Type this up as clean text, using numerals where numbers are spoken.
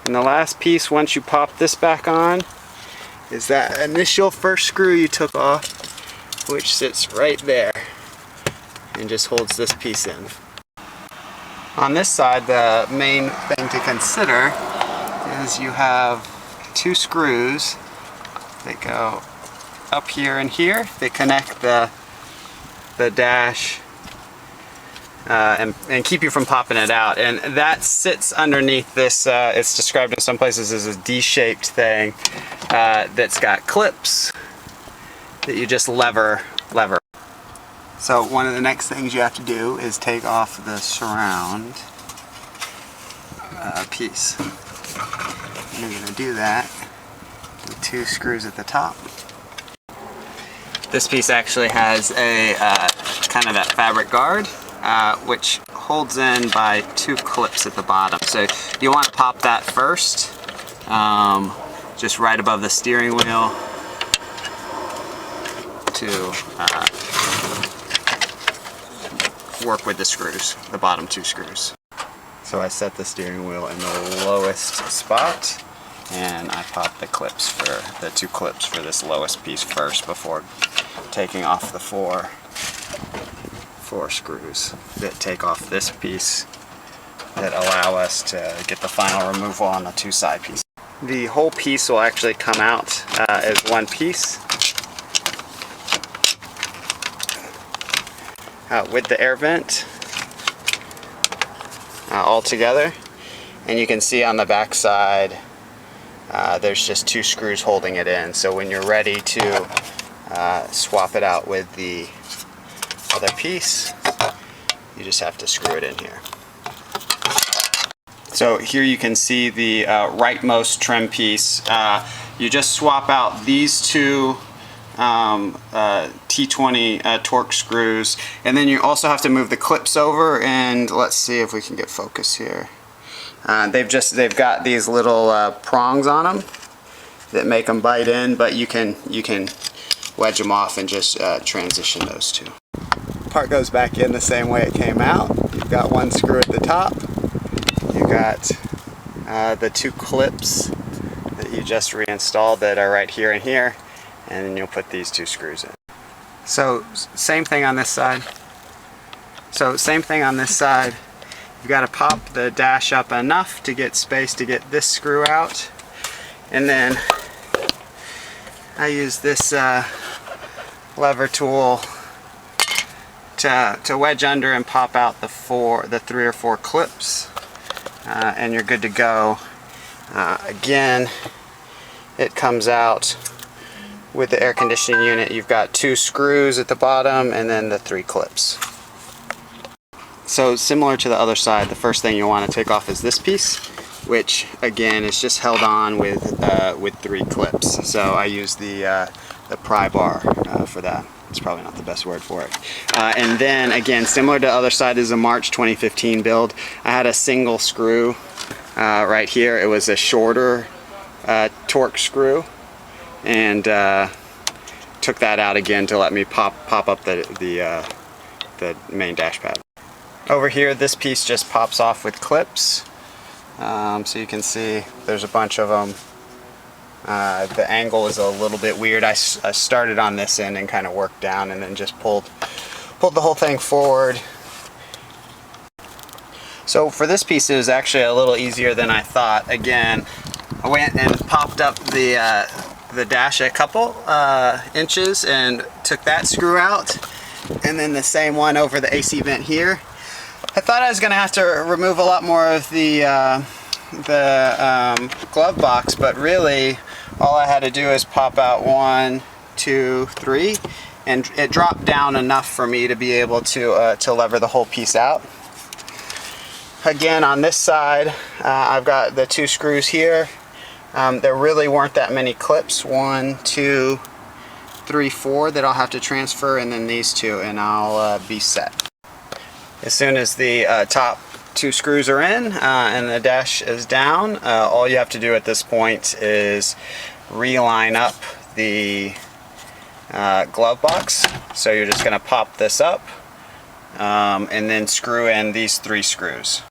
And the last piece, once you pop this back on, is that initial first screw you took off, which sits right there and just holds this piece in. On this side, the main thing to consider is you have two screws that go up here and here. They connect the dash and keep you from popping it out. And that sits underneath this, it's described in some places as a D-shaped thing that's got clips that you just lever. So one of the next things you have to do is take off the surround piece. And you're going to do that with two screws at the top. This piece actually has a kind of that fabric guard, which holds in by two clips at the bottom. So you want to pop that first, just right above the steering wheel to work with the screws, the bottom two screws. So I set the steering wheel in the lowest spot, and I pop the clips the two clips for this lowest piece first before taking off the four screws that take off this piece that allow us to get the final removal on the two side pieces. The whole piece will actually come out as one piece with the air vent all together, and you can see on the back side there's just two screws holding it in. So when you're ready to swap it out with the other piece, you just have to screw it in here. So here you can see the rightmost trim piece. You just swap out these two T20 torque screws, and then you also have to move the clips over, and let's see if we can get focus here. They've got these little prongs on them that make them bite in, but you can wedge them off and just transition those two. Part goes back in the same way it came out. You've got one screw at the top. You've got the two clips that you just reinstalled that are right here and here, and then you'll put these two screws in. So same thing on this side. You've got to pop the dash up enough to get space to get this screw out, and then I use this lever tool to wedge under and pop out the 3 or 4 clips, and you're good to go. Again, it comes out with the air conditioning unit. You've got 2 screws at the bottom and then the 3 clips. So similar to the other side, the first thing you want to take off is this piece, which again is just held on with 3 clips. So I use the pry bar for that. It's probably not the best word for it. And then again, similar to the other side, is a March 2015 build. I had a single screw right here. It was a shorter torque screw, and took that out again to let me pop up the main dash pad. Over here, this piece just pops off with clips. So you can see there's a bunch of them. The angle is a little bit weird. I started on this end and kind of worked down, and then just pulled the whole thing forward. So for this piece, it was actually a little easier than I thought. Again, I went and popped up the dash a couple inches and took that screw out, and then the same one over the AC vent here. I thought I was going to have to remove a lot more of the glove box, but really all I had to do is pop out 1, 2, 3, and it dropped down enough for me to be able to lever the whole piece out. Again, on this side, I've got the 2 screws here. There really weren't that many clips, 1, 2, 3, 4 that I'll have to transfer, and then these 2, and I'll be set. As soon as the top 2 screws are in and the dash is down, all you have to do at this point is realign up the glove box. So you're just going to pop this up and then screw in these 3 screws.